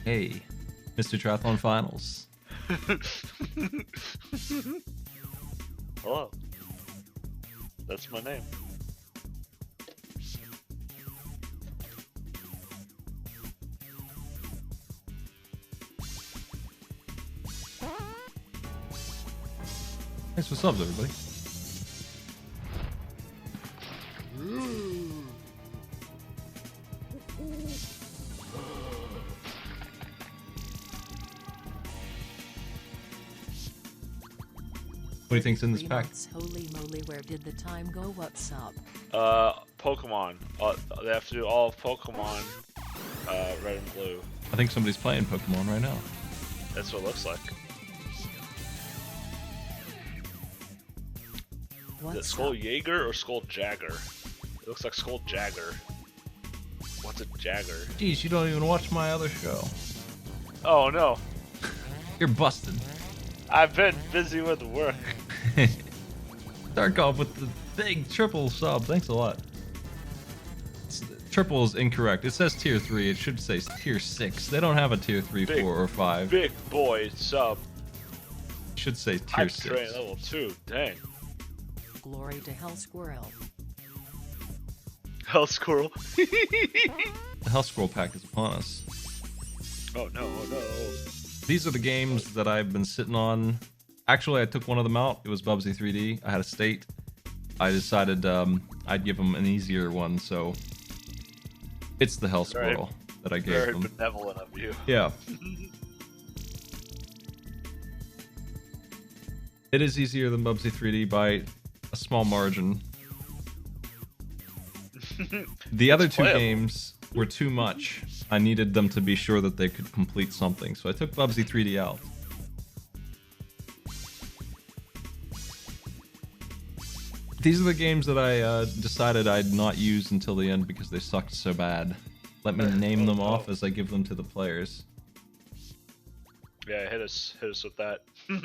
Hey, Mr. Triathlon Finals. Hello. That's my name. Thanks for subs, everybody. What do you think's in this pack? Holy moly, where did the time go? What's up? Pokemon. They have to do all Pokemon, red and blue. I think somebody's playing Pokemon right now. That's what it looks like. Is it Skull Jaeger or Skull Jagger? It looks like Skull Jagger. What's a Jagger? Jeez, you don't even watch my other show. Oh no. You're busted. I've been busy with work. Darkov with the big triple sub. Thanks a lot. Triple is incorrect. It says tier 3. It should say tier 6. They don't have a tier 3, 4, or 5. Big boy sub. It should say tier Hype 6. train level 2. Dang. Glory to Hell Squirrel. Hell Squirrel. The Hell Scroll pack is upon us. Oh no, oh no. These are the games that I've been sitting on. Actually, I took one of them out. It was Bubsy 3D. I had a state. I decided I'd give them an easier one, so it's the Hell Squirrel that I gave them. Very benevolent of you. Yeah. It is easier than Bubsy 3D by a small margin. The other two games were too much. I needed them to be sure that they could complete something, so I took Bubsy 3D out. These are the games that I decided I'd not use until the end because they sucked so bad. Let me name them off as I give them to the players. Yeah, hit us with that. I'm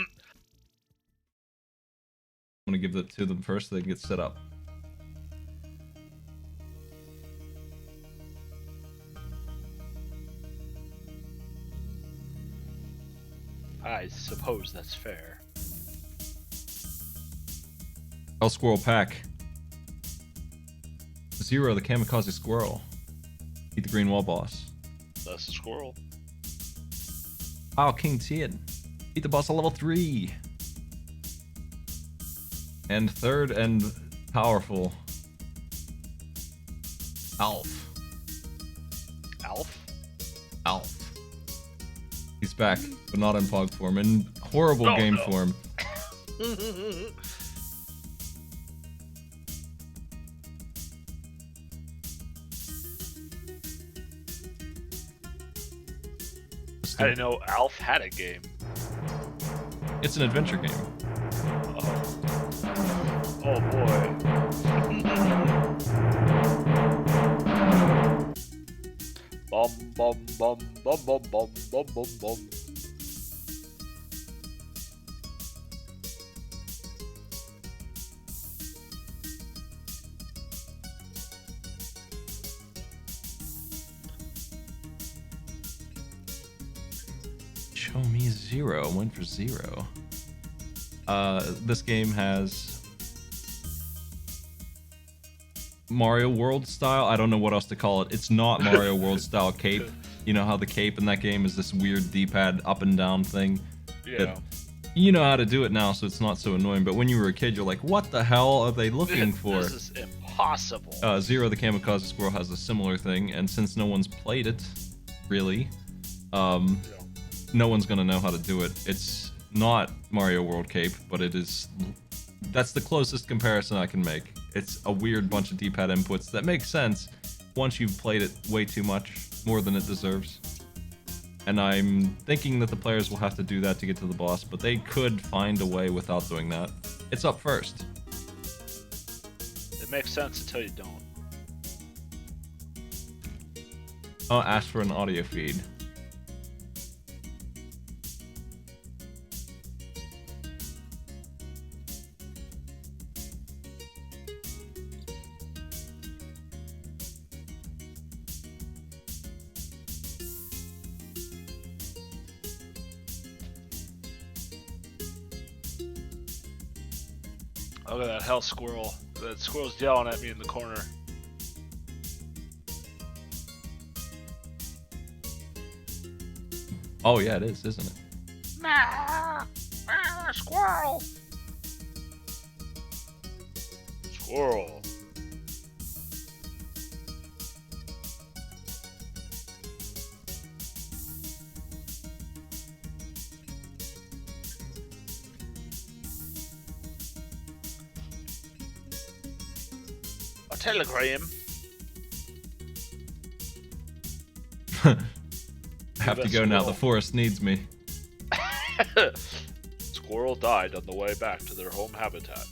gonna give it to them first so they can get set up. I suppose that's fair. Hell Squirrel pack. Zero, the Kamikaze Squirrel. Beat the Green Wall boss. That's a squirrel. Wow, King Tien. Beat the boss at level 3. And third and powerful. Alf. Alf? Alf. He's back, but not in Pog form, in horrible game form. I didn't know Alf had a game. It's an adventure game. Oh boy. Bum bum bum bum bum bum bum bum bum. Show me zero. I went for zero. This game has Mario World style. I don't know what else to call it. It's not Mario World style cape. You know how the cape in that game is this weird D-pad up and down thing? Yeah. You know how to do it now, so it's not so annoying. But when you were a kid, you're like, what the hell are they looking for? This is impossible. Zero, the Kamikaze Squirrel, has a similar thing, and since no one's played it, really, no one's gonna know how to do it. It's not Mario World cape, but it is. That's the closest comparison I can make. It's a weird bunch of D-pad inputs that makes sense once you've played it way too much, more than it deserves. And I'm thinking that the players will have to do that to get to the boss, but they could find a way without doing that. It's up first. It makes sense until you don't. I'll ask for an audio feed. Look at that hell squirrel. That squirrel's yelling at me in the corner. Oh yeah, it is, isn't it? Nah, squirrel. Squirrel. A telegram. I have to go now. The forest needs me. Squirrel died on the way back to their home habitat.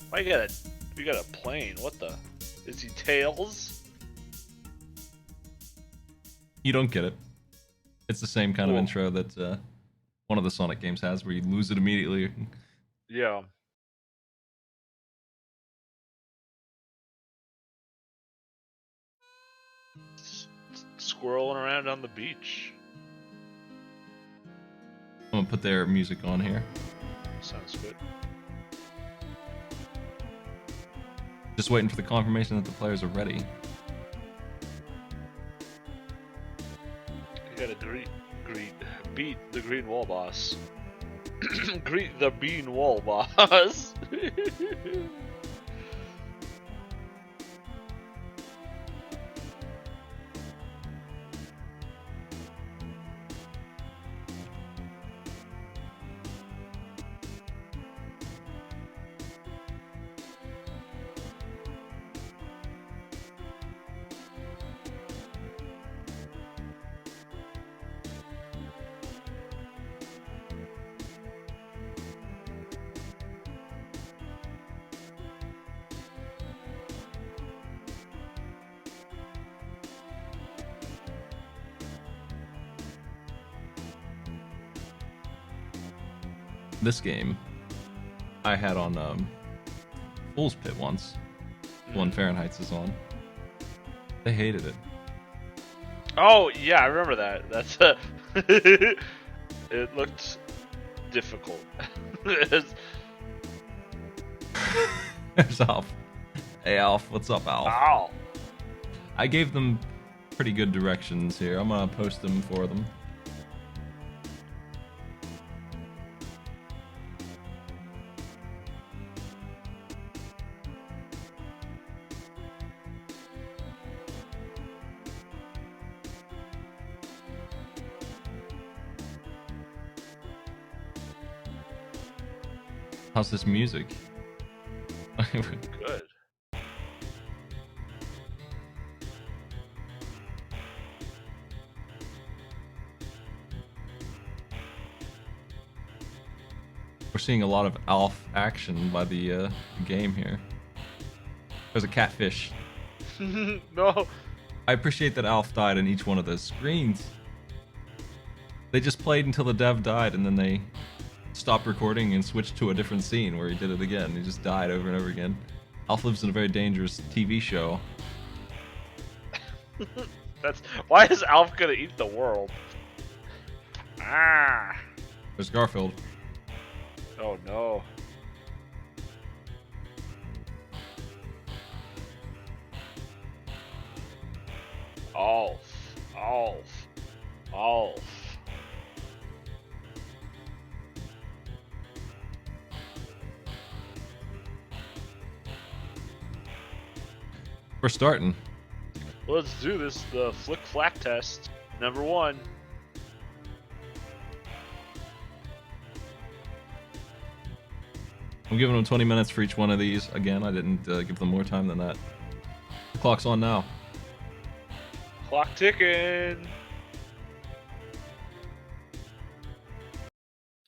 Why you got a plane? What the? Is he Tails? You don't get it. It's the same kind of Cool. intro that one of the Sonic games has, where you lose it immediately. Yeah. Squirreling around on the beach. I'm gonna put their music on here. Sounds good. Just waiting for the confirmation that the players are ready. You gotta beat the green wall boss. Greet the bean wall boss. This game, I had on Fool's Pit once. One Fahrenheit's is on. They hated it. Oh yeah, I remember that. That's it looked difficult. There's Alf. Hey Alf, what's up, Alf? Ow. I gave them pretty good directions here. I'm gonna post them for them. How's this music? Good. We're seeing a lot of Alf action by the game here. There's a catfish. No. I appreciate that Alf died in each one of those screens. They just played until the dev died, and then they stopped recording and switched to a different scene where he did it again. He just died over and over again. Alf lives in a very dangerous TV show. That's why is Alf gonna eat the world? Ah. There's Garfield. Oh no. Alf. Alf. Alf. We're starting. Let's do this. The flick flack test. Number 1. I'm giving them 20 minutes for each one of these. Again, I didn't give them more time than that. The clock's on now. Clock ticking.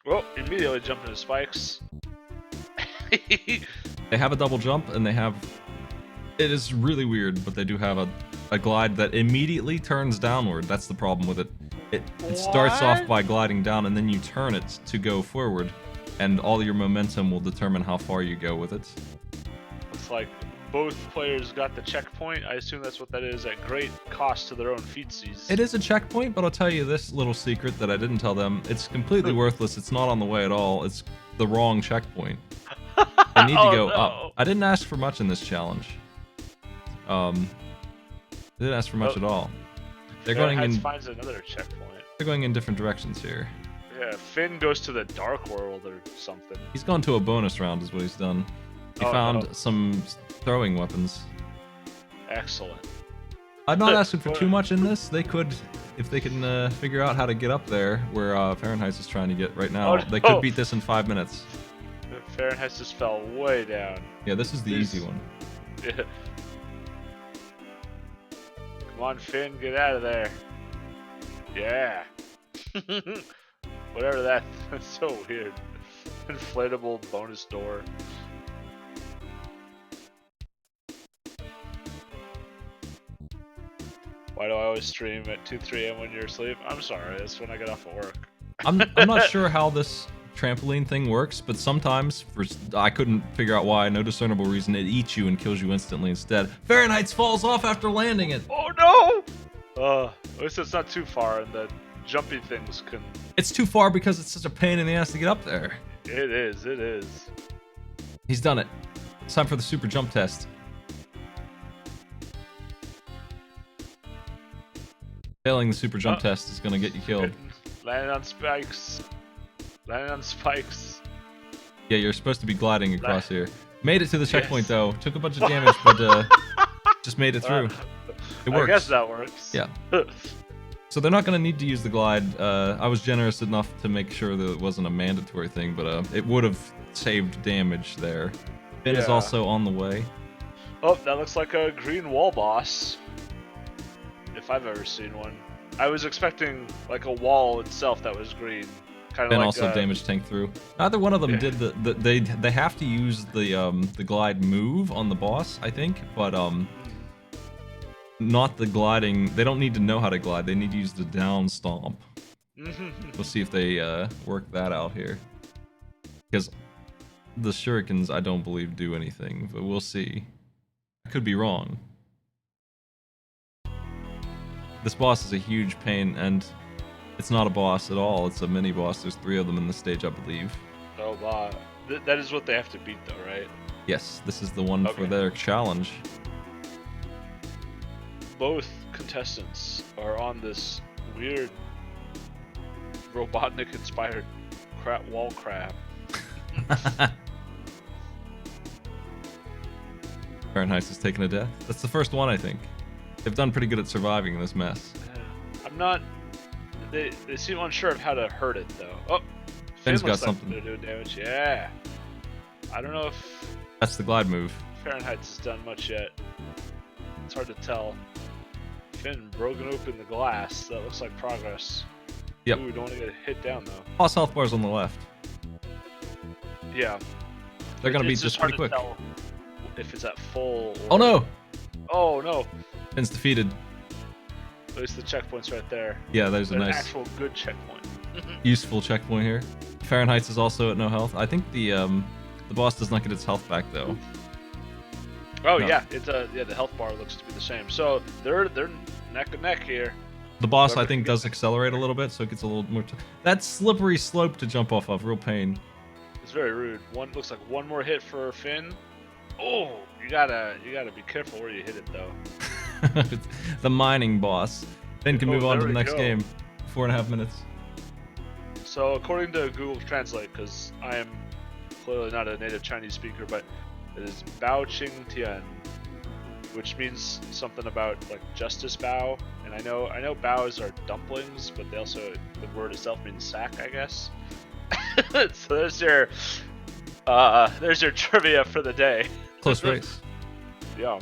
Oh, immediately jumped into spikes. They have a double jump, and they have It is really weird, but they do have a glide that immediately turns downward. That's the problem with it. It starts off What? by gliding down, and then you turn it to go forward, and all your momentum will determine how far you go with it. Looks like both players got the checkpoint. I assume that's what that is, at great cost to their own feetsies. It is a checkpoint, but I'll tell you this little secret that I didn't tell them. It's completely worthless. It's not on the way at all. It's the wrong checkpoint. They need to Oh, go no. up. I didn't ask for much in this challenge. I didn't ask for much at all. They're going in. finds another checkpoint. They're going in different directions here. Yeah, Finn goes to the dark world or something. He's gone to a bonus round, is what he's done. He Oh, found no. some throwing weapons. Excellent. I'm not asking for too much in this. They could, if they can figure out how to get up there where Fahrenheit is trying to get right now, Oh, they no. could beat this in 5 minutes. Fahrenheit just fell way down. Yeah, this is the easy one. Yeah. Come on, Finn, get out of there. Yeah. Whatever that. That's so weird. Inflatable bonus door. Why do I always stream at 2, 3 a.m. when you're asleep? I'm sorry, that's when I get off of work. I'm not sure how this trampoline thing works, but sometimes I couldn't figure out why. No discernible reason. It eats you and kills you instantly instead. Fahrenheit falls off after landing it. Oh no! At least it's not too far, and the jumpy things can. It's too far because it's such a pain in the ass to get up there. It is. It is. He's done it. It's time for the super jump test. Failing the super jump test is gonna get you killed. Landing on spikes. Landing on spikes. Yeah, you're supposed to be gliding across here. Made it to the checkpoint Yes. though. Took a bunch of damage, but just made it through. It works. I guess that works. Yeah. So they're not going to need to use the glide. I was generous enough to make sure that it wasn't a mandatory thing, but it would have saved damage there. Finn is Yeah. also on the way. Oh, that looks like a green wall boss. If I've ever seen one. I was expecting like a wall itself that was green. Kind of Finn like also damage tanked through. Neither one of them did they have to use the glide move on the boss, I think, but not the gliding. They don't need to know how to glide. They need to use the down stomp. We'll see if they work that out here. Because the shurikens, I don't believe, do anything, but we'll see. I could be wrong. This boss is a huge pain, and it's not a boss at all. It's a mini boss. There's 3 of them in the stage, I believe. Oh, wow. That is what they have to beat, though, right? Yes, this is the one for Okay. their challenge. Both contestants are on this weird Robotnik-inspired wall crab. Fahrenheit has taken a death. That's the first one, I think. They've done pretty good at surviving this mess. I'm not. They seem unsure of how to hurt it though. Oh, Finn's Finn got looks like something. they're doing damage. Yeah. I don't know if That's the glide move. Fahrenheit's has done much yet. It's hard to tell. Finn broken open the glass. That looks like progress. Yep. Ooh, don't want to get hit down though. Boss health bar's on the left. Yeah. They're gonna be It's just hard pretty to quick. tell if it's at full. Or... Oh no! Oh no! Finn's defeated. At least the checkpoint's right there. Yeah, there's a An nice, actual good checkpoint. useful checkpoint here. Fahrenheit's is also at no health. I think the boss does not get its health back though. Oh No. yeah, it's the health bar looks to be the same. So they're neck and neck here. The boss, I Whoever think, can does accelerate a little bit, so it gets a little more. That slippery slope to jump off of, real pain. It's very rude. One looks like one more hit for Finn. Oh, you gotta be careful where you hit it though. It's the mining boss. Finn can Oh, move on to there the we next go. game. 4.5 minutes. So according to Google Translate, because I am clearly not a native Chinese speaker, but it is Bao Qing Tian, which means something about like justice bao. And I know baos are dumplings, but they also the word itself means sack, I guess. So there's your trivia for the day. Close race. Yeah.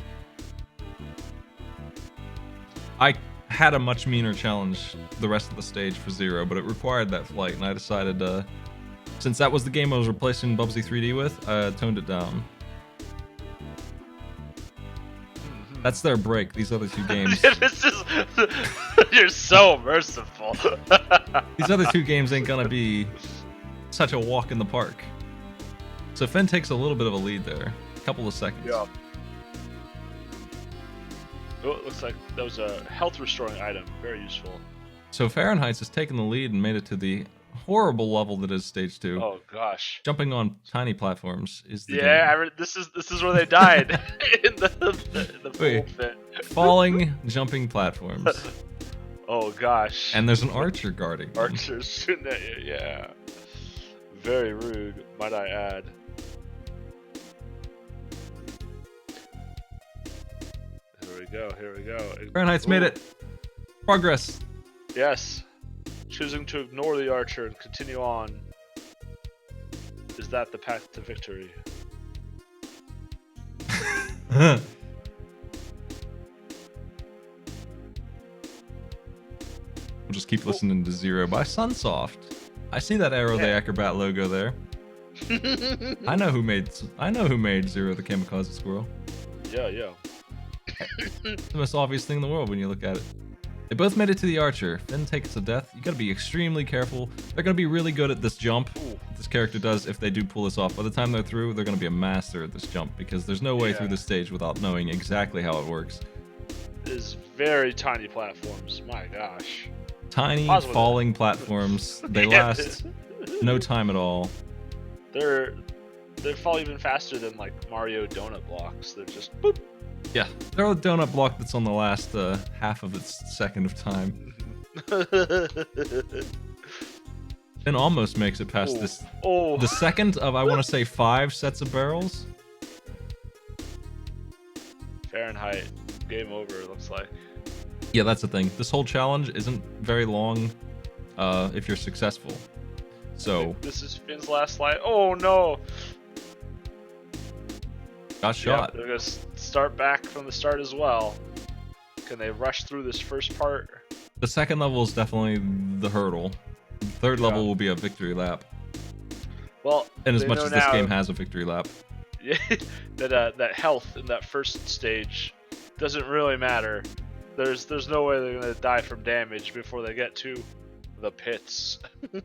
I had a much meaner challenge the rest of the stage for 0, but it required that flight, and I decided, since that was the game I was replacing Bubsy 3D with, I toned it down. That's their break. These other two games. This is you're so merciful. These other two games ain't gonna be such a walk in the park. So Finn takes a little bit of a lead there, a couple of seconds. Yeah. Oh, it looks like that was a health restoring item. Very useful. So Fahrenheit's has taken the lead and made it to the horrible level that is stage 2. Oh gosh. Jumping on tiny platforms is the Yeah, game. this is where they died in the Wait. pit. Falling, jumping platforms. Oh gosh. And there's an archer guarding them. Archers shooting at you. Yeah. Very rude, might I add. Here we go. Here we go. Fahrenheit's made it. Progress. Yes. Choosing to ignore the archer and continue on. Is that the path to victory? We'll just keep listening to Zero by Sunsoft. I see that Arrow the Acrobat logo there. I know who made Zero the Kamikaze Squirrel. Yeah. It's the most obvious thing in the world when you look at it. They both made it to the archer. Finn takes a death. You gotta be extremely careful. They're gonna be really good at this jump. This character does if they do pull this off. By the time they're through, they're gonna be a master at this jump because there's no way through this stage without knowing exactly how it works. It is very tiny platforms. My gosh. Tiny falling platforms. They last no time at all. They fall even faster than like Mario donut blocks. They're just boop. Yeah, they're a donut block that's on the last half of its second of time. And almost makes it past this. Oh. The second of, I want to say, 5 sets of barrels. Fahrenheit. Game over, it looks like. Yeah, that's the thing. This whole challenge isn't very long if you're successful. So. This is Finn's last slide. Oh no! Got shot. Yeah, they're gonna start back from the start as well. Can they rush through this first part? The second level is definitely the hurdle. The third level will be a victory lap. Well, and as much as this game has a victory lap. Yeah, that health in that first stage doesn't really matter. There's no way they're gonna die from damage before they get to the pits.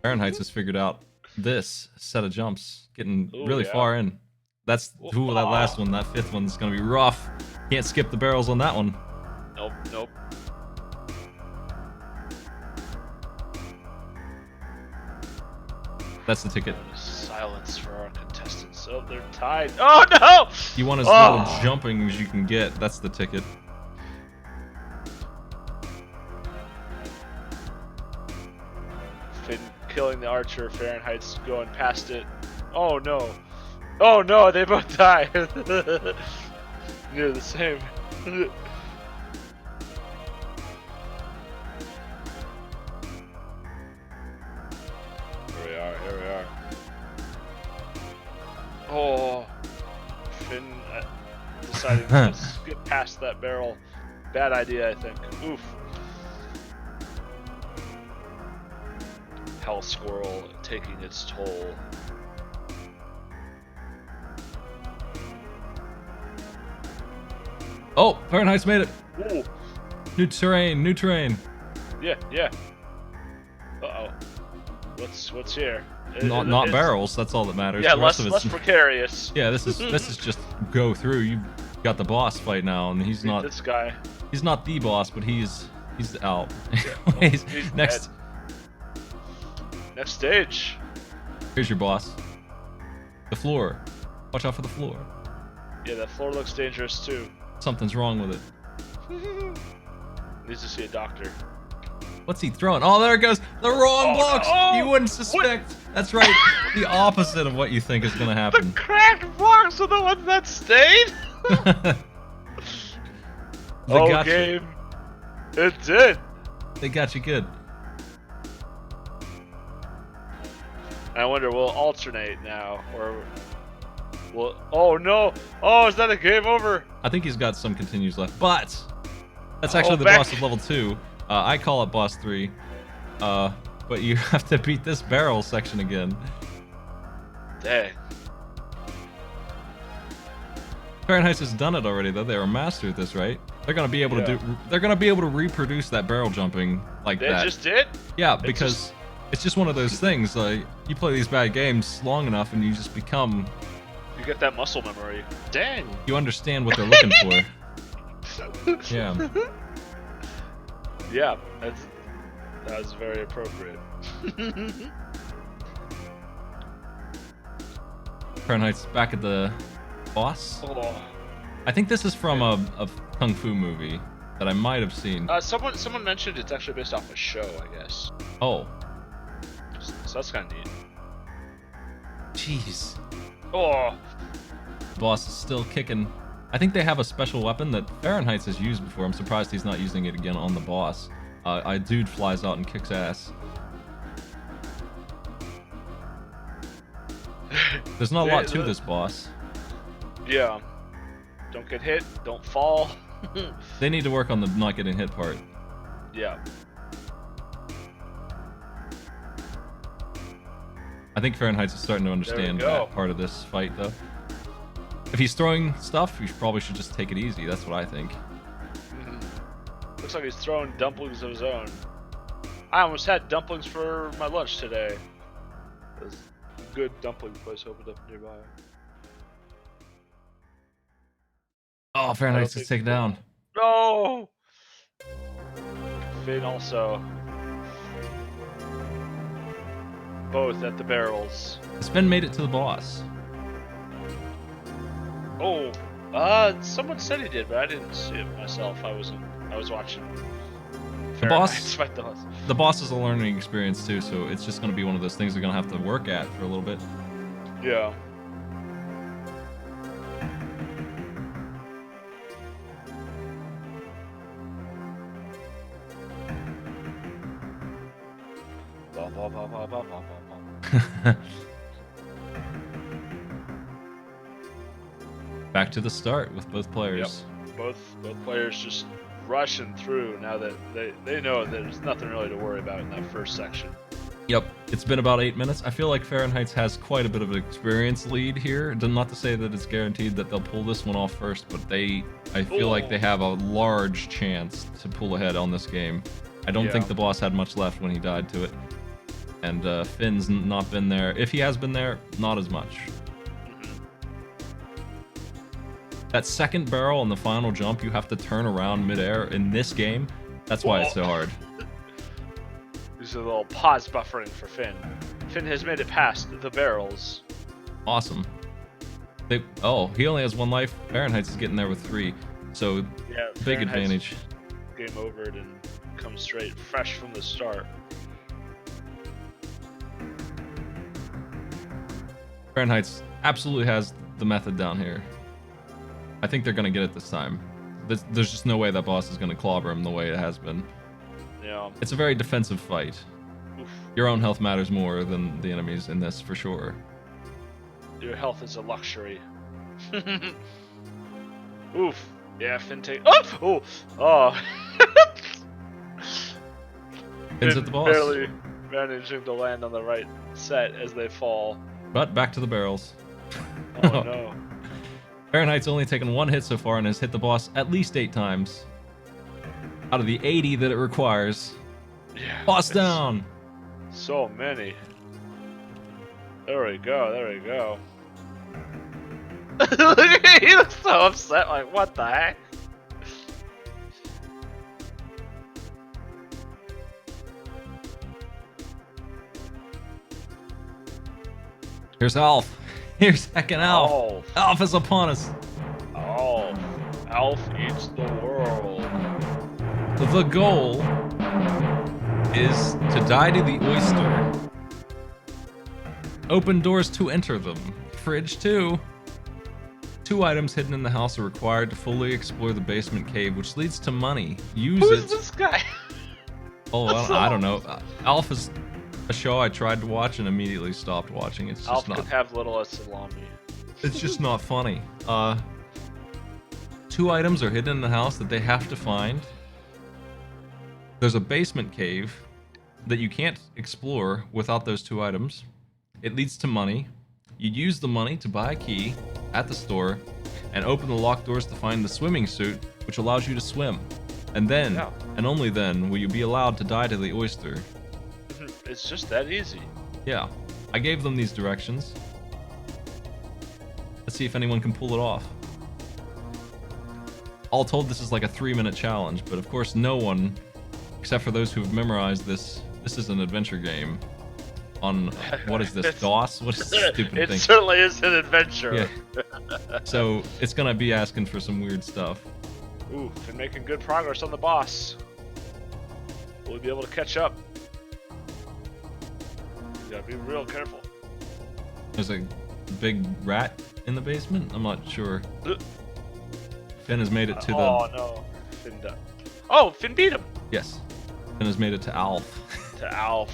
Fahrenheit's has figured out this set of jumps, getting really far in. That's that last one. That 5th one's gonna be rough. Can't skip the barrels on that one. Nope. That's the ticket. Silence for our contestants. Oh, they're tied. Oh no! You want as little jumping as you can get. That's the ticket. Finn killing the archer. Fahrenheit's going past it. Oh no! Oh no! They both die. Near the same. Here we are. Oh, Finn deciding to skip past that barrel. Bad idea, I think. Oof. Hell Squirrel taking its toll. Oh, Fahrenheit's made it. Ooh. New terrain. Yeah. Uh-oh. What's here? Not barrels, that's all that matters. Yeah, the rest less of it's, precarious. Yeah, this is just go through. You got the boss fight now, and he's not this guy. He's not the boss, but he's out. He's Next. dead. Next stage. Here's your boss. The floor. Watch out for the floor. Yeah, that floor looks dangerous too. Something's wrong with it. Needs to see a doctor. What's he throwing? Oh, there it goes. The wrong blocks. No. You wouldn't suspect. What? That's right. The opposite of what you think is going to happen. The cracked blocks are the ones that stayed? Game. It did. They got you good. I wonder, will it alternate now? Or will... Oh, no. Oh, is that a game over? I think he's got some continues left. But that's actually the boss of level 2. I call it boss 3. But you have to beat this barrel section again. Dang. Fahrenheit has done it already, though. They were a master at this, right? They're gonna be able to do. They're gonna be able to reproduce that barrel jumping like They that. just did? Yeah, because it's just one of those things. Like you play these bad games long enough, and you just become. You get that muscle memory. Dang. You understand what they're looking for. Yeah. Yeah, that was very appropriate. Fahrenheit's back at the boss. Oh. I think this is from a kung fu movie that I might have seen. Someone mentioned it's actually based off a show, I guess. Oh. So that's kind of neat. Jeez. Oh. The boss is still kicking. I think they have a special weapon that Fahrenheit's has used before. I'm surprised he's not using it again on the boss. A dude flies out and kicks ass. There's not a lot to this boss. Yeah. Don't get hit. Don't fall. They need to work on the not getting hit part. Yeah. I think Fahrenheit's is starting to understand that part of this fight, though. If he's throwing stuff, you probably should just take it easy. That's what I think. Looks like he's throwing dumplings of his own. I almost had dumplings for my lunch today. There's a good dumpling place opened up nearby. Oh, Fahrenheit's is taken down. No! Finn also. Both at the barrels. Finn made it to the boss. Oh, someone said he did, but I didn't see it myself. I was watching. The boss. Fight the boss. The boss is a learning experience too, so it's just going to be one of those things they're going to have to work at for a little bit. Yeah. Back to the start with both players. Yep. Both players just rushing through now that they know that there's nothing really to worry about in that first section. Yep, it's been about 8 minutes. I feel like Fahrenheit's has quite a bit of an experience lead here. Not to say that it's guaranteed that they'll pull this one off first, but I feel like they have a large chance to pull ahead on this game. I don't think the boss had much left when he died to it. And Finn's not been there. If he has been there, not as much. That second barrel on the final jump, you have to turn around midair in this game. That's why it's so hard. There's a little pause buffering for Finn. Finn has made it past the barrels. Awesome. He only has 1 life. Fahrenheit's is getting there with 3. So, yeah, big advantage. Game overed and comes straight, fresh from the start. Fahrenheit's absolutely has the method down here. I think they're going to get it this time. There's just no way that boss is going to clobber him the way it has been. Yeah. It's a very defensive fight. Oof. Your own health matters more than the enemies in this, for sure. Your health is a luxury. Oof. Yeah, Finn take... Oh! Oh! Finn's at the boss. Barely managing to land on the right set as they fall. But back to the barrels. Oh no. Fahrenheit's only taken 1 hit so far and has hit the boss at least 8 times. Out of the 80 that it requires. Yeah. Boss down! So many. There we go, there we go. He looks so upset, like, what the heck? Here's Alf. Here's heckin' Alf. Oh. Alf is upon us. Oh, Alf eats the world. The goal is to die to the oyster. Open doors to enter them. Fridge 2. 2 items hidden in the house are required to fully explore the basement cave, which leads to money. Use it. Who's this guy? Oh, I don't know. Alf is a show I tried to watch and immediately stopped watching. It's just Alf not. could have little salami. It's just not funny. 2 items are hidden in the house that they have to find. There's a basement cave that you can't explore without those 2 items. It leads to money. You use the money to buy a key at the store, and open the locked doors to find the swimming suit, which allows you to swim. And then, and only then, will you be allowed to die to the oyster. It's just that easy. Yeah. I gave them these directions. Let's see if anyone can pull it off. All told, this is like a 3-minute challenge, but of course no one, except for those who have memorized this is an adventure game. On, what is this, DOS? What is this stupid thing? It certainly is an adventure. Yeah. So, it's gonna be asking for some weird stuff. Ooh, been making good progress on the boss. Will we be able to catch up? You gotta be real careful. There's a big rat in the basement? I'm not sure. Finn has made it to the... Oh, no. Finn died. Oh, Finn beat him! Yes. Finn has made it to Alf. To Alf.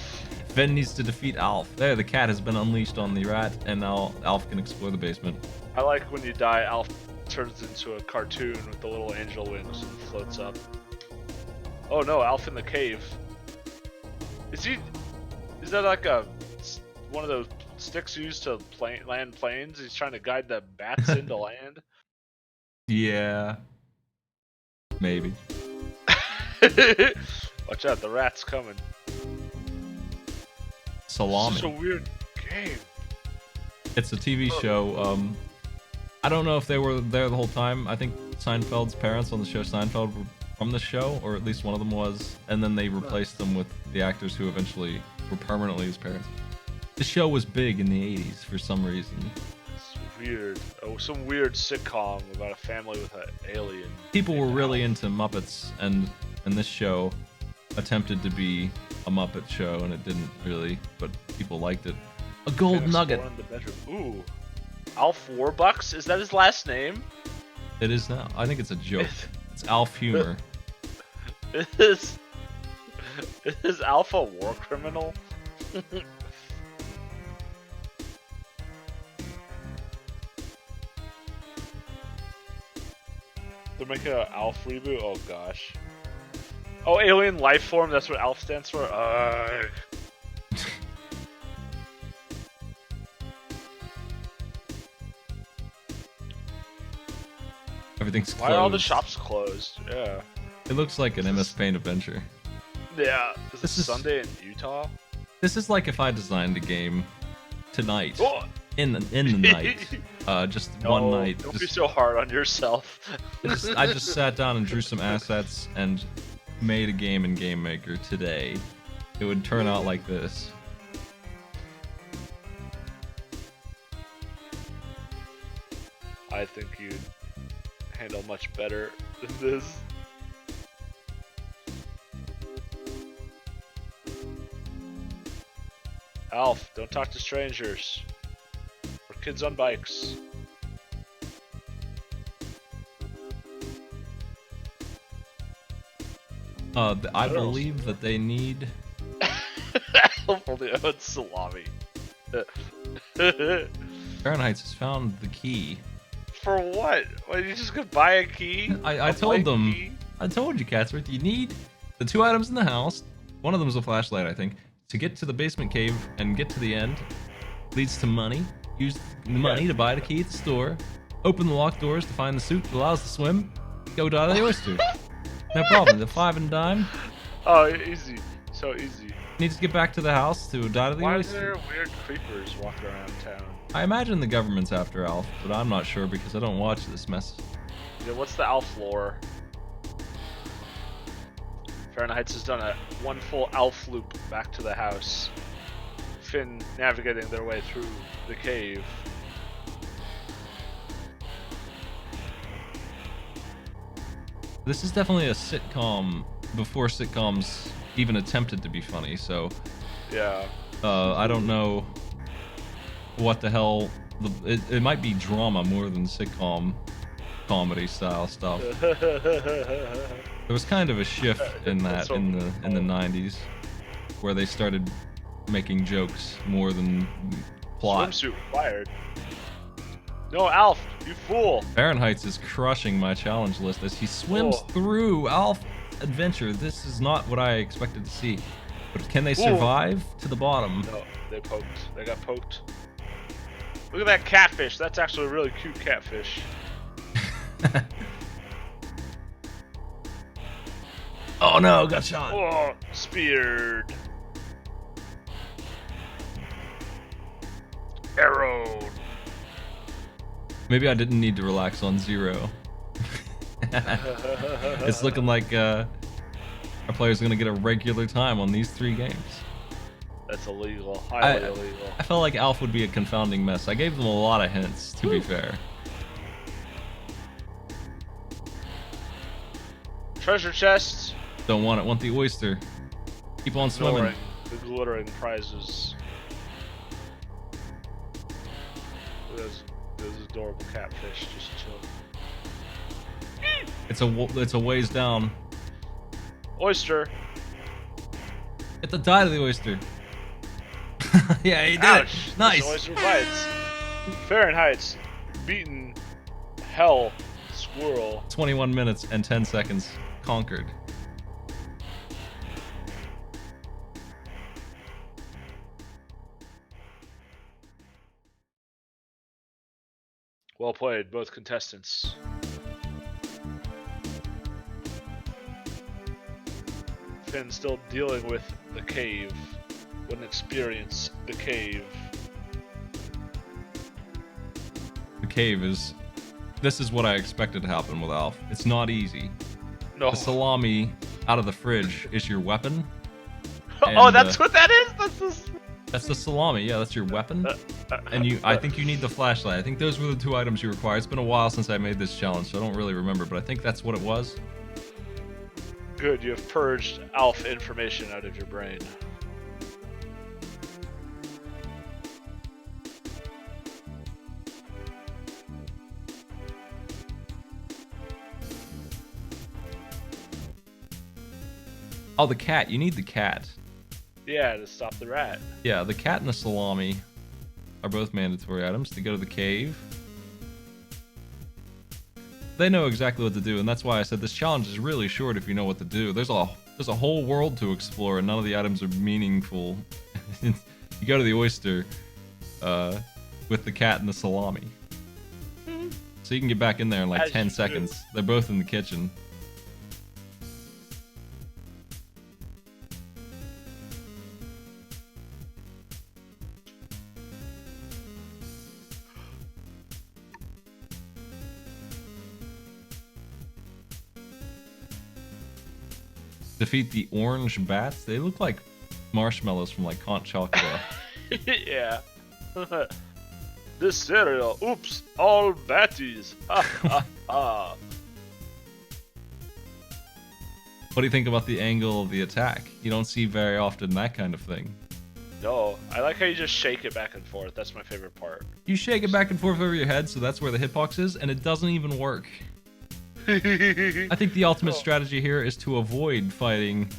Finn needs to defeat Alf. There, the cat has been unleashed on the rat, and now Alf can explore the basement. I like when you die, Alf turns into a cartoon with the little angel wings and floats up. Oh no, Alf in the cave. Is that like one of those sticks used to land planes? He's trying to guide the bats into land? Yeah. Maybe. Watch out, the rat's coming. Salami. It's such a weird game. It's a TV show. I don't know if they were there the whole time. I think Seinfeld's parents on the show Seinfeld were from the show, or at least one of them was, and then they replaced them with the actors who eventually were permanently his parents. The show was big in the 80s for some reason. It's weird. Oh, some weird sitcom about a family with an alien. People were really into Muppets, and this show attempted to be a Muppet show, and it didn't really, but people liked it. A gold nugget. Ooh. Alf Warbucks? Is that his last name? It is now. I think it's a joke. It's Alf humor. Is Alf a war criminal? They're making an Alf reboot? Oh gosh. Oh, alien life form, that's what Alf stands for? Everything's closed. Why are all the shops closed? Yeah. It looks like an MS Paint adventure. Yeah. This Is is Sunday in Utah? This is like if I designed a game tonight. Oh! In the night. Just one night. Don't be so hard on yourself. I just sat down and drew some assets and made a game in Game Maker today. It would turn out like this. I think you'd handle much better than this. Alf, don't talk to strangers. We're kids on bikes. I believe that they need... Alf only owns salami. Faronheights has found the key. For what? Why, you just gonna buy a key? I told them. Key? I told you, Catsworth, you need the 2 items in the house. One of them is a flashlight, I think. To get to the basement cave and get to the end leads to money. Use the money to buy the key at the store. Open the locked doors to find the suit that allows to swim. Go die to the oyster. No problem. The 5 and dime. Oh, easy. So easy. Needs to get back to the house to die to the Why are oyster. there weird creepers walking around town? I imagine the government's after Alf, but I'm not sure because I don't watch this mess. Yeah, what's the Alf lore? Fahrenheit's has done one full Alf loop back to the house. Finn navigating their way through the cave. This is definitely a sitcom before sitcoms even attempted to be funny, so Yeah. I don't know what the hell. It might be drama more than sitcom comedy style stuff. There was kind of a shift in that in the 90s where they started making jokes more than plot. Swimsuit required. No, Alf, you fool! Fahrenheit's is crushing my challenge list as he swims through Alf adventure. This is not what I expected to see. But can they survive to the bottom? No, they poked. They got poked. Look at that catfish. That's actually a really cute catfish. Oh no, got shot. Oh, speared. Arrowed. Maybe I didn't need to relax on 0. It's looking like our players are gonna get a regular time on these 3 games. That's illegal. Highly illegal. I felt like Alf would be a confounding mess. I gave them a lot of hints, to be fair. Treasure chests. Don't want it. Want the oyster. Keep on swimming. The glittering prizes. There's adorable catfish just chilling. It's a ways down. Oyster. Get the die to the oyster. Yeah, he did Ouch. it. Nice. Oyster bites. Fahrenheight's beaten hell squirrel. 21 minutes and 10 seconds. Conquered. Well played, both contestants. Finn still dealing with the cave. Wouldn't experience the cave. The cave is... This is what I expected to happen with Alf. It's not easy. No. The salami out of the fridge is your weapon. Oh, And, that's what that is? That's the salami. Yeah, that's your weapon. And I think you need the flashlight. I think those were the 2 items you require. It's been a while since I made this challenge, so I don't really remember, but I think that's what it was. Good, you have purged Alf information out of your brain. Oh, the cat. You need the cat. Yeah, to stop the rat. Yeah, the cat and the salami are both mandatory items to go to the cave. They know exactly what to do, and that's why I said this challenge is really short if you know what to do. There's a whole world to explore, and none of the items are meaningful. You go to the oyster with the cat and the salami. So you can get back in there in like 10 seconds. They're both in the kitchen. Defeat the orange bats. They look like marshmallows from like Count Chocula. Yeah. This cereal, oops, all batties. Ha ha ha. What do you think about the angle of the attack? You don't see very often that kind of thing. No, I like how you just shake it back and forth. That's my favorite part. You shake it back and forth over your head, so that's where the hitbox is, and it doesn't even work. I think the ultimate strategy here is to avoid fighting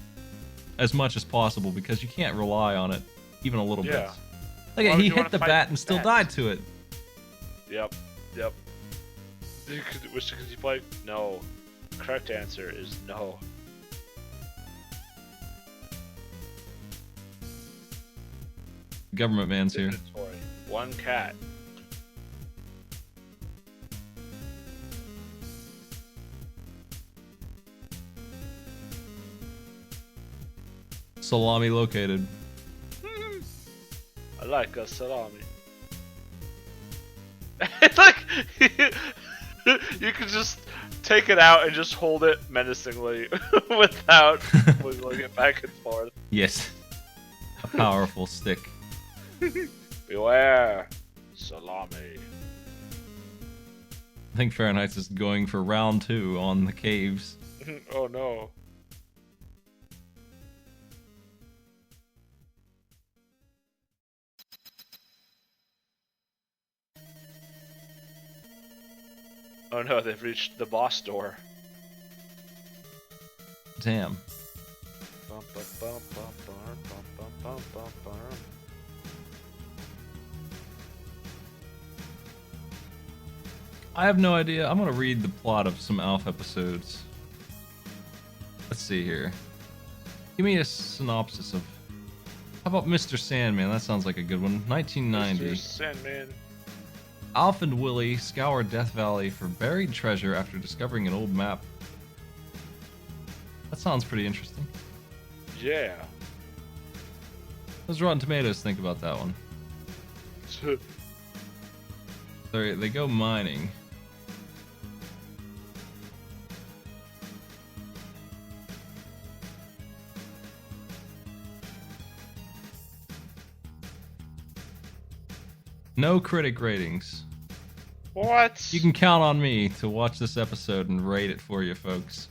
as much as possible because you can't rely on it even a little bit. Look at he hit the bat and still died to it. Yep. Which could you play? No. The correct answer is no. Government man's here. Inventory. 1 cat. Salami located. I like a salami. It's like you can just take it out and just hold it menacingly without wiggling it back and forth. Yes. A powerful stick. Beware, salami. I think Fahrenheit's is going for round 2 on the caves. Oh no. Oh no, they've reached the boss door. Damn. I have no idea. I'm gonna read the plot of some Alf episodes. Let's see here. Give me a synopsis of... How about Mr. Sandman? That sounds like a good one. 1990. Mr. Sandman. Alf and Willie scour Death Valley for buried treasure after discovering an old map. That sounds pretty interesting. Yeah. What does Rotten Tomatoes think about that one? They go mining. No critic ratings. What? You can count on me to watch this episode and rate it for you, folks.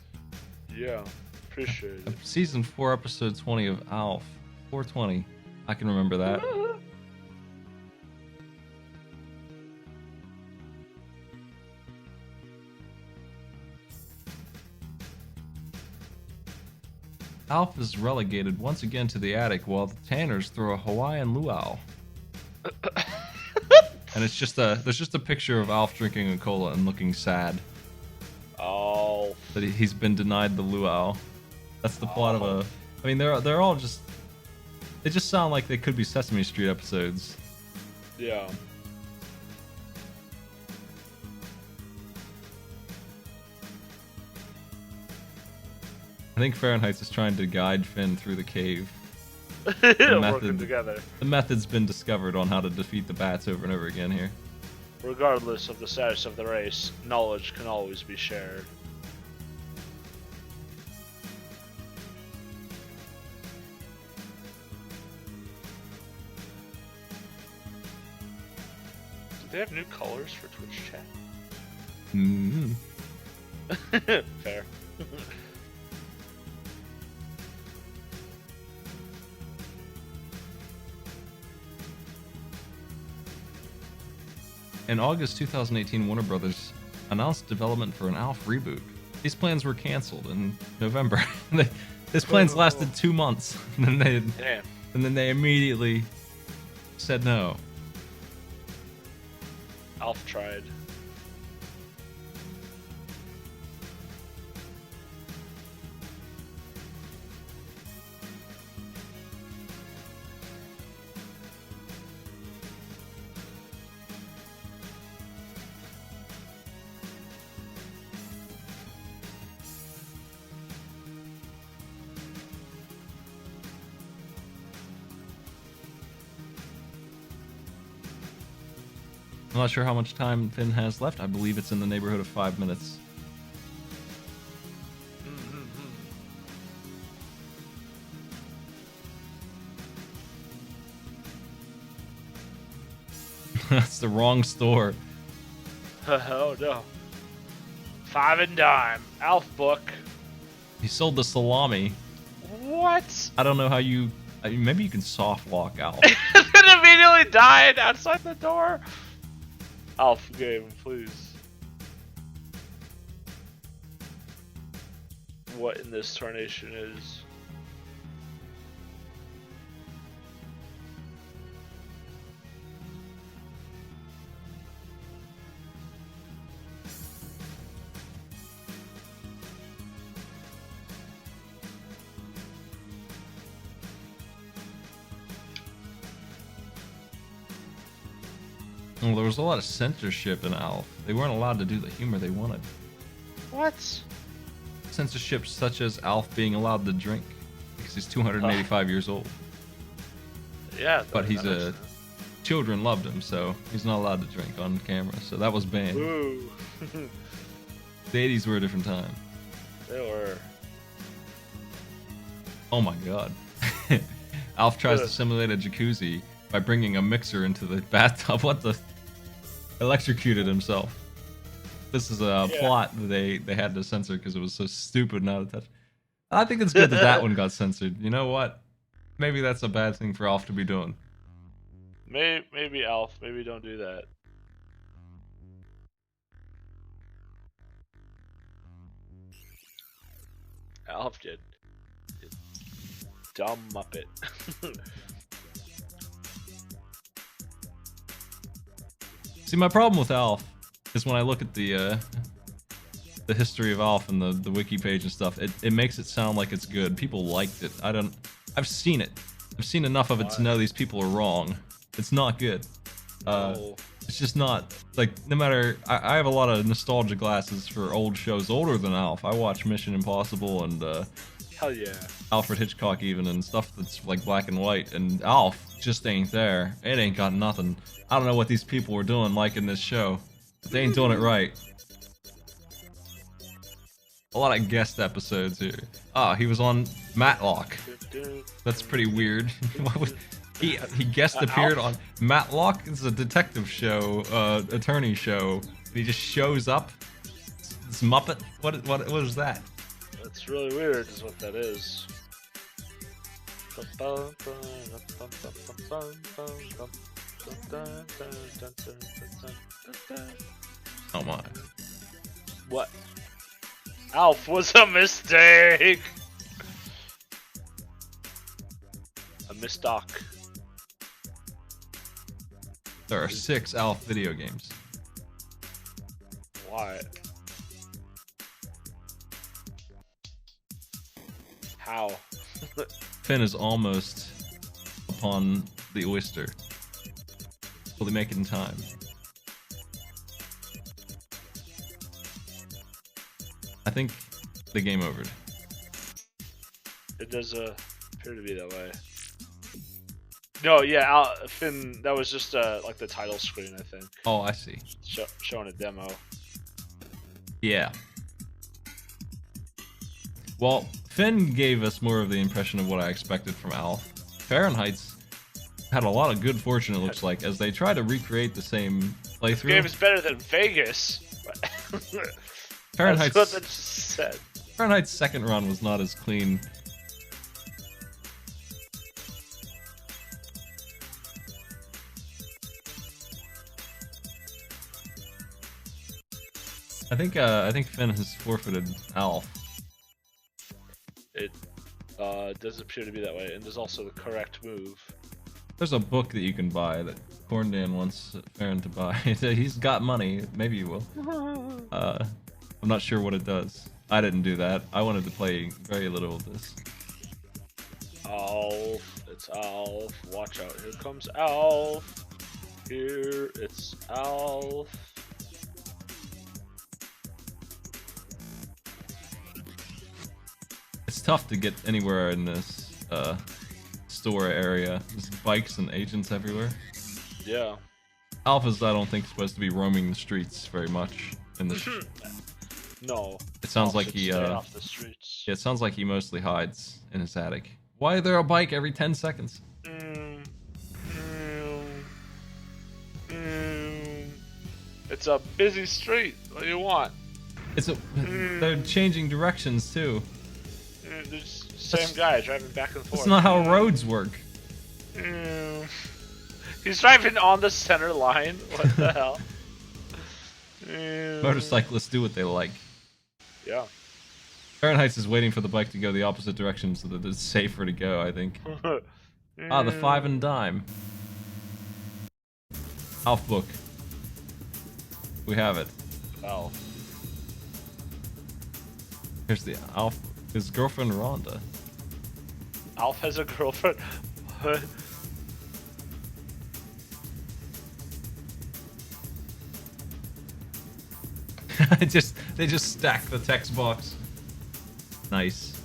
Yeah, appreciate it. Season 4, episode 20 of Alf. 420. I can remember that. Alf is relegated once again to the attic while the Tanners throw a Hawaiian luau. And there's just a picture of Alf drinking a cola and looking sad. Oh. That he's been denied the luau. That's the plot of a. I mean, they're all just. They just sound like they could be Sesame Street episodes. Yeah. I think Fahrenheit's is trying to guide Finn through the cave. Working together. The method's been discovered on how to defeat the bats over and over again here. Regardless of the status of the race, knowledge can always be shared. Do they have new colors for Twitch chat? Mm-hmm. Fair. In August 2018, Warner Brothers announced development for an Alf reboot. These plans were canceled in November. This plans lasted 2 months, and then they immediately said no. Alf tried. I'm not sure how much time Finn has left. I believe it's in the neighborhood of 5 minutes. That's the wrong store. Oh no. 5 and dime. Alf book. He sold the salami. What? I don't know how you... maybe you can soft lock Alf. It immediately died outside the door. Alf game, please. What in this tarnation is? Well, there was a lot of censorship in Alf. They weren't allowed to do the humor they wanted. What? Censorship such as Alf being allowed to drink because he's 285 years old. Yeah. But children loved him, so he's not allowed to drink on camera. So that was banned. Ooh. The 80s were a different time. They were. Oh my god. Alf tries to simulate a jacuzzi by bringing a mixer into the bathtub. What the? Electrocuted himself. This is a plot that they had to censor because it was so stupid not to touch. I think it's good that that one got censored. You know what? Maybe that's a bad thing for Alf to be doing. Maybe Alf. Maybe don't do that. Alf did. Dumb Muppet. See, my problem with Alf is when I look at the history of Alf and the wiki page and stuff, it makes it sound like it's good. People liked it. I've seen it. I've seen enough of it to know these people are wrong. It's not good. It's just not like no matter. I have a lot of nostalgia glasses for old shows older than Alf. I watch Mission Impossible and Hell yeah. Alfred Hitchcock even and stuff that's like black and white. And Alf just ain't there. It ain't got nothing. I don't know what these people were doing liking this show, but they ain't doing it right. A lot of guest episodes here. Ah, he was on Matlock. That's pretty weird. Why would he guest appeared on Matlock? It's a detective show, attorney show. And he just shows up. This Muppet. What is that? That's really weird, is what that is. Oh my. What? Alf was a mistake! A misstock. There are 6 Alf video games. Why? How? Finn is almost upon the oyster. Will they make it in time? I think the game overed. It does appear to be that way. No, yeah, Finn, that was just like the title screen, I think. Oh, I see. Showing a demo. Yeah. Well, Finn gave us more of the impression of what I expected from Alf. Fahrenheit's had a lot of good fortune, it looks like, as they try to recreate the same playthrough. This game is better than Vegas. Fahrenheit's, That's what that said. Fahrenheit's second run was not as clean. I think Finn has forfeited Alf. It does appear to be that way, and there's also the correct move. There's a book that you can buy that Corndan wants Farron to buy. He's got money. Maybe you will. I'm not sure what it does. I didn't do that. I wanted to play very little of this. Alf, it's Alf. Watch out, here comes Alf. Here, it's Alf. It's tough to get anywhere in this store area. There's bikes and agents everywhere. Yeah. Alf is, I don't think, supposed to be roaming the streets very much in this. No. It sounds Alf like should he stay off the streets. Yeah, it sounds like he mostly hides in his attic. Why is there a bike every 10 seconds? It's a busy street. What do you want? It's a they're changing directions too. There's same guy driving back and forth. That's not how roads work. He's driving on the center line. What the hell? Motorcyclists do what they like. Yeah. Fahrenheit's is waiting for the bike to go the opposite direction so that it's safer to go, I think. Ah, the 5 and dime. Alf book. We have it. Alf. Here's the Alf. His girlfriend Rhonda. Alf has a girlfriend. What? They just stack the text box. Nice.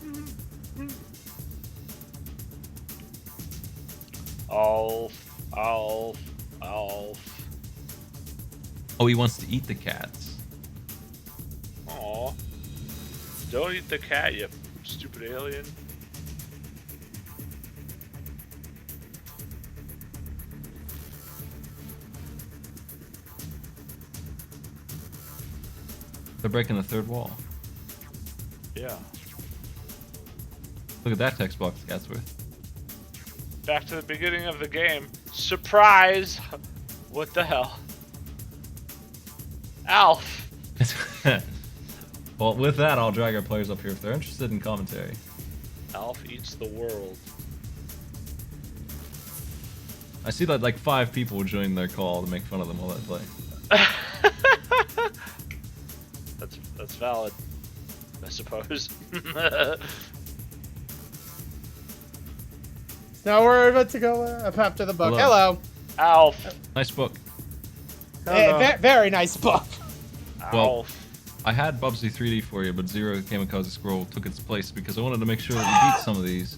Alf. Alf. Alf. Oh, he wants to eat the cats. Aw. Don't eat the cat, you stupid alien. They're breaking the third wall. Yeah. Look at that text box, Gatsworth. Back to the beginning of the game. Surprise! What the hell? Alf! Well, with that, I'll drag our players up here if they're interested in commentary. Alf eats the world. I see that like 5 people join their call to make fun of them while they play. That's valid, I suppose. Now we're about to go up after the book. Hello. Hello. Alf. Nice book. Very nice book. Well, Alf. I had Bubsy 3D for you, but Zero the Kamikaze Squirrel took its place because I wanted to make sure that you beat some of these.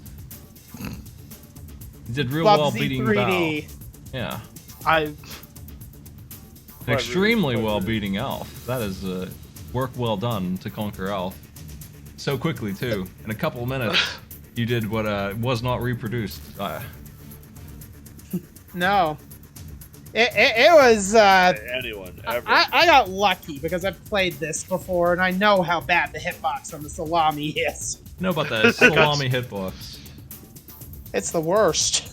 You did real well Bubsy beating 3D. Val. Yeah. I Extremely Quite well really. beating Alf. That is work well done to conquer Alf. So quickly, too. In a couple of minutes, you did what was not reproduced. No. It was. Anyone ever. I got lucky because I've played this before and I know how bad the hitbox on the salami is. You know about that salami hitbox. It's the worst.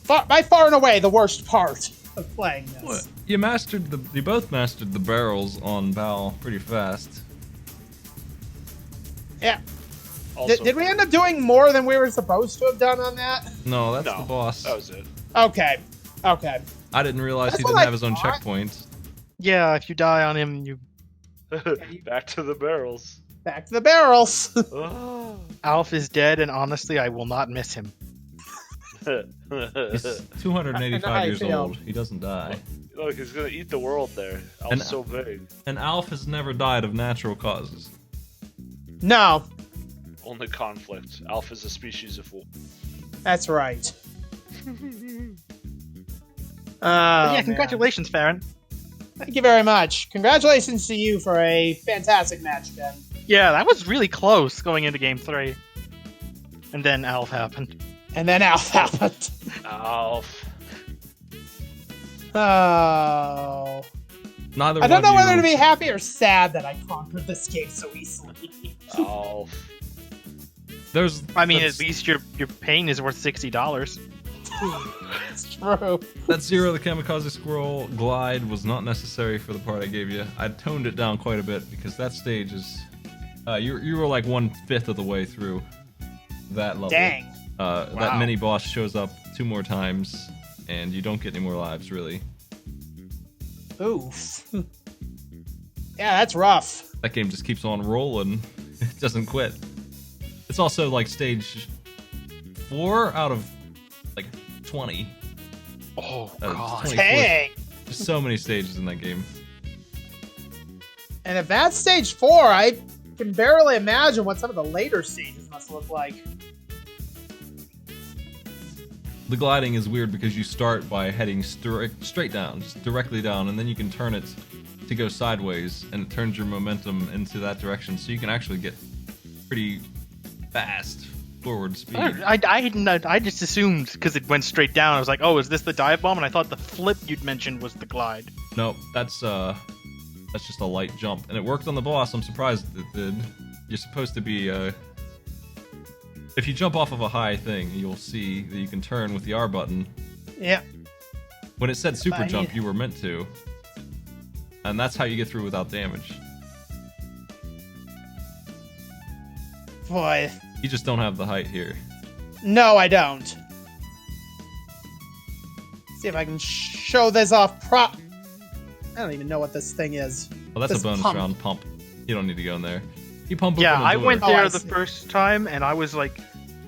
By far and away, the worst part of playing this. What? You both mastered the barrels on Val pretty fast. Yeah. Also, Did we end up doing more than we were supposed to have done on that? No, that's no, the boss. That was it. Okay. Okay. I didn't realize That's he what didn't I have his own thought. checkpoints. yeah, if you die on him, you Back to the barrels. Back to the barrels. Oh. Alf is dead, and honestly, I will not miss him. He's 285 I years feel. old. He doesn't die. Look, he's gonna eat the world there. And- Alf's so big. And Alf has never died of natural causes. No, Only conflict. Alf is a species of wolf. that's right. yeah, Man. congratulations, Farron. Thank you very much. Congratulations to you for a fantastic match, Ben. Yeah, that was really close going into game 3. And then Alf happened. And then Alf happened. Alf. Oh. Neither I don't know one of whether you, to be happy or sad that I conquered this game so easily. Alf. There's. I mean, that's, at least your pain is worth $60. It's true. that Zero the Kamikaze Squirrel glide was not necessary for the part I gave you. I toned it down quite a bit because that stage is. You were like 1/5 of the way through that level. Dang. That Wow. mini boss shows up 2 more times, and you don't get any more lives really. Oof. Yeah, that's rough. That game just keeps on rolling. It doesn't quit. It's also like stage 4 out of like 20. Oh, That is God. 24. Dang. There's so many stages in that game. And if that's stage 4, I can barely imagine what some of the later stages must look like. The gliding is weird because you start by heading straight down, just directly down, and then you can turn it to go sideways, and it turns your momentum into that direction, so you can actually get pretty fast forward speed. I just assumed because it went straight down. I was like, oh, is this the dive bomb? And I thought the flip you'd mentioned was the glide. No, that's just a light jump, and it worked on the boss. I'm surprised it did. You're supposed to be if you jump off of a high thing, you'll see that you can turn with the R button. Yeah. When it said super Bye. jump, you were meant to. And that's how you get through without damage. Boy. You just don't have the height here. No, I don't. See if I can show this off I don't even know what this thing is. Well, that's This a bonus pump. round pump. You don't need to go in there. You pump Yeah, open the I door. went Oh, there I the see. first time, and I was like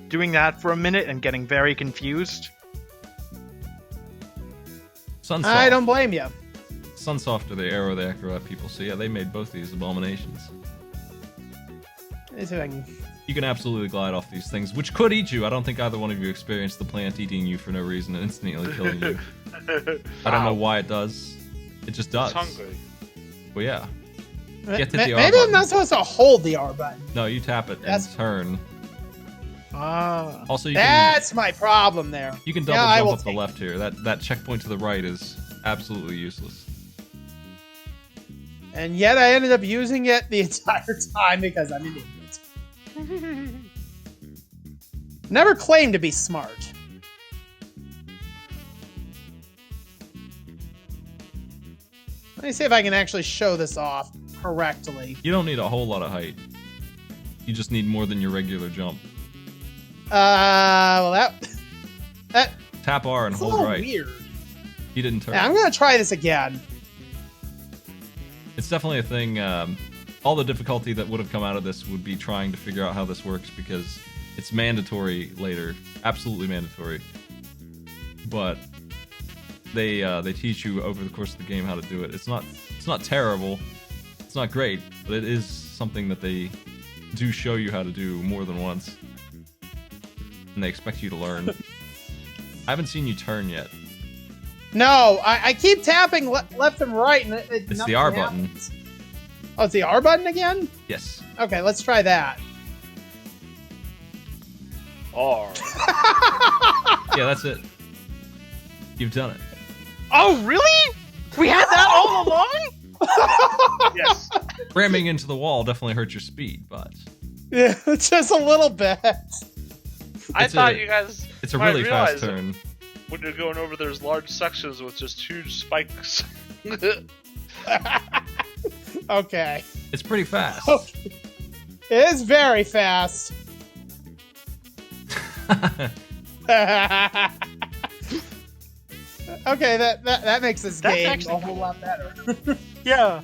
doing that for a minute and getting very confused. Sunsoft. I don't blame you. Sunsoft are the Arrow the Acrobat people, so yeah, they made both these abominations. Let me see if I can... You can absolutely glide off these things, which could eat you. I don't think either one of you experienced the plant eating you for no reason and instantly killing you. I don't know why it does. It just does. He's hungry. Well, yeah. Get to the R Maybe I'm button. not supposed to hold the R button. No, you tap it and That's- turn. Ah. Also, you can That's my problem there. double Yeah, I jump will up the take left here. That checkpoint to the right is absolutely useless. And yet I ended up using it the entire time because I'm an idiot. Never claimed to be smart. Let me see if I can actually show this off correctly. You don't need a whole lot of height. You just need more than your regular jump. Well that Tap R and that's a hold little right. weird. You didn't turn. Yeah, I'm gonna try this again. It's definitely a thing. All the difficulty that would have come out of this would be trying to figure out how this works because it's mandatory later. Absolutely mandatory. But they teach you over the course of the game how to do it. It's not terrible, it's not great, but it is something that they do show you how to do more than once, and they expect you to learn. I haven't seen you turn yet. No, I keep tapping left and right, and It's the R button. Oh, it's the R button again? Yes. Okay, let's try that. R. Yeah, that's it. You've done it. Oh, really? We had that all along? Yes. Ramming into the wall definitely hurt your speed, but Yeah, just a little bit. I It's thought a- you guys. it's a might really fast realize that turn. when you're going over those large sections with just huge spikes. Okay. It's pretty fast. It is very fast. Okay, that makes this That's game actually a whole lot better. Yeah.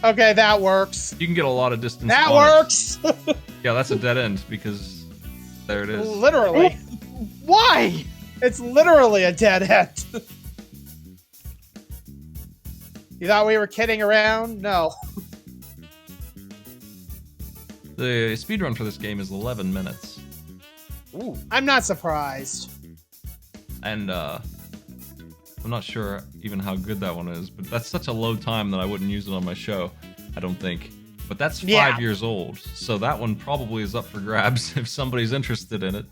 Okay, that works. You can get a lot of distance. That on works. It. Yeah, that's a dead end because there it is. Literally. Why? It's literally a dead end. You thought we were kidding around? No. The speedrun for this game is 11 minutes. Ooh. I'm not surprised. And I'm not sure even how good that one is, but that's such a low time that I wouldn't use it on my show, I don't think. But that's 5 Yeah. years old, so that one probably is up for grabs if somebody's interested in it.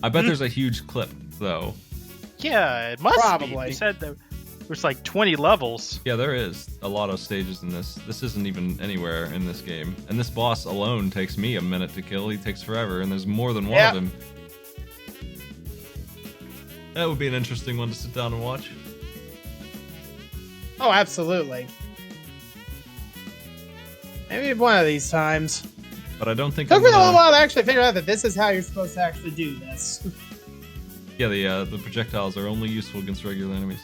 I bet there's a huge clip, though. Yeah, it must Probably. be. You said there was like 20 levels. Yeah, there is a lot of stages in this. This isn't even anywhere in this game. And this boss alone takes me a minute to kill. He takes forever, and there's more than one Yeah. of him. That would be an interesting one to sit down and watch. Oh, absolutely. Maybe one of these times. But I don't think Took I'm me a little gonna... while to actually figure out that this is how you're supposed to actually do this. Yeah, the projectiles are only useful against regular enemies.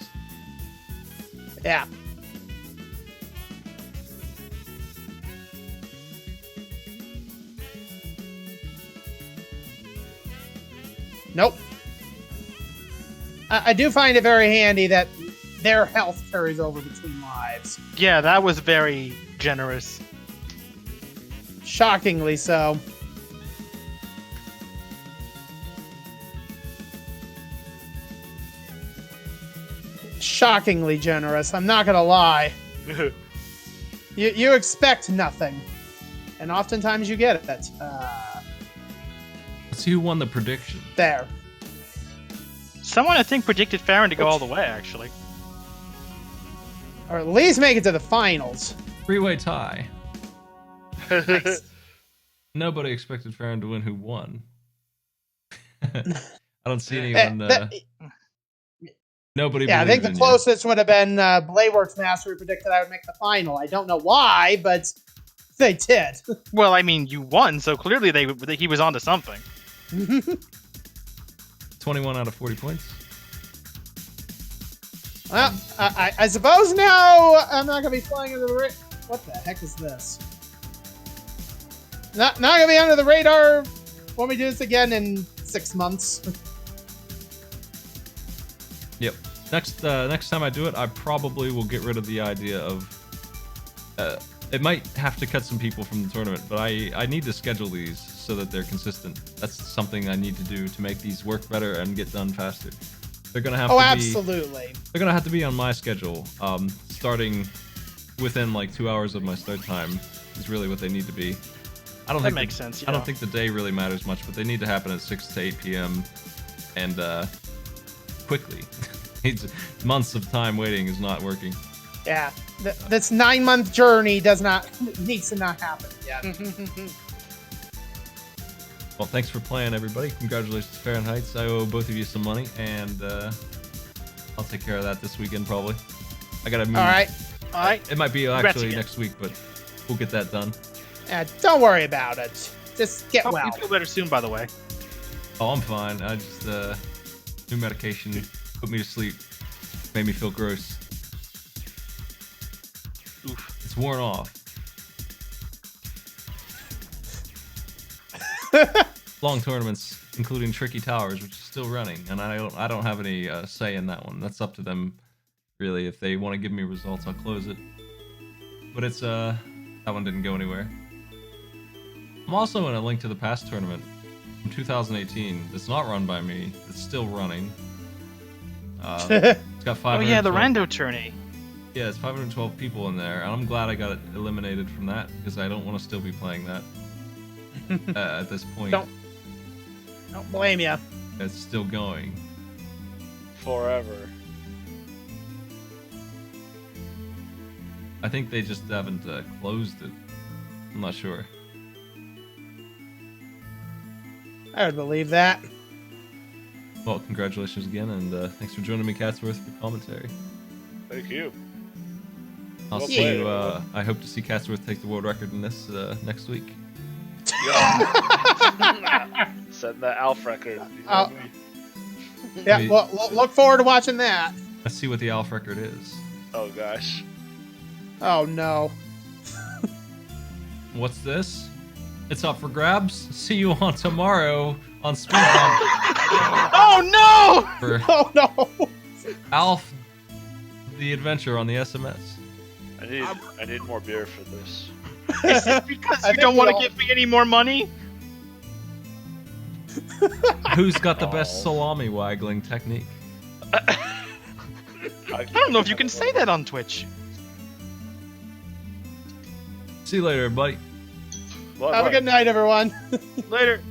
Yeah. Nope. I do find it very handy that their health carries over between lives. Yeah, that was very generous. Shockingly so. Shockingly generous, I'm not gonna lie. You expect nothing. And oftentimes you get it. Let's see who won the prediction. There. Someone, I think, predicted Farron to go all the way, actually. Or at least make it to the finals. Three-way tie. Nice. Nobody expected Farron to win who won. I don't see anyone... Nobody Yeah, I think believed the in you. closest would have been Blayworks Master, who predicted I would make the final. I don't know why, but they did. Well, I mean, you won, so clearly he was onto something. 21 out of 40 points. Well, I suppose now I'm not going to be flying under the radar. What the heck is this? Not going to be under the radar when we do this again in 6 months. Yep. Next time I do it, I probably will get rid of the idea of... it might have to cut some people from the tournament, but I need to schedule these so that they're consistent. That's something I need to do to make these work better and get done faster. They're gonna have Oh, to absolutely. be... They're gonna have to be on my schedule, starting within like 2 hours of my start time is really what they need to be. I don't That think makes sense, I don't yeah. think the day really matters much, but they need to happen at 6 to 8 p.m. and quickly. It's months of time waiting is not working. Yeah. This 9-month journey needs to not happen yet. Well, thanks for playing, everybody. Congratulations, Fahrenheits. I owe both of you some money, and I'll take care of that this weekend probably. I gotta move. All right. It might be Congrats actually again. next week, but we'll get that done. Don't worry about it. Just get Hope well. you feel better soon, by the way. Oh, I'm fine. I just new medication put me to sleep, made me feel gross. Oof. It's worn off. Long tournaments including Tricky Towers, which is still running, and I don't have any say in that one. That's up to them, really. If they want to give me results, I'll close it. But it's that one didn't go anywhere. I'm also in a Link to the Past tournament from 2018. That's not run by me. It's still running. It's got 512. Oh yeah, the rando tourney. Yeah, it's 512 people in there, and I'm glad I got it eliminated from that because I don't want to still be playing that at this point. Don't blame you. It's still going. Forever. I think they just haven't closed it. I'm not sure. I would believe that. Well, congratulations again, and thanks for joining me, Catsworth, for commentary. Thank you. I'll Well see played, you. everyone. I hope to see Catsworth take the world record in this next week. Yeah. Setting the Alf record. You know me. Yeah, Wait. well, look forward to watching that. Let's see what the Alf record is. Oh gosh. Oh no. What's this? It's up for grabs. See you on tomorrow on Speedbump Oh no! for Oh no. Alf, the adventure on the SMS. I need more beer for this. Is it because I you think don't we want to all- give me any more money? Who's got the Oh. best salami waggling technique? I don't know if you can say that on Twitch. See you later, everybody. Well, Have a good night, everyone. Later.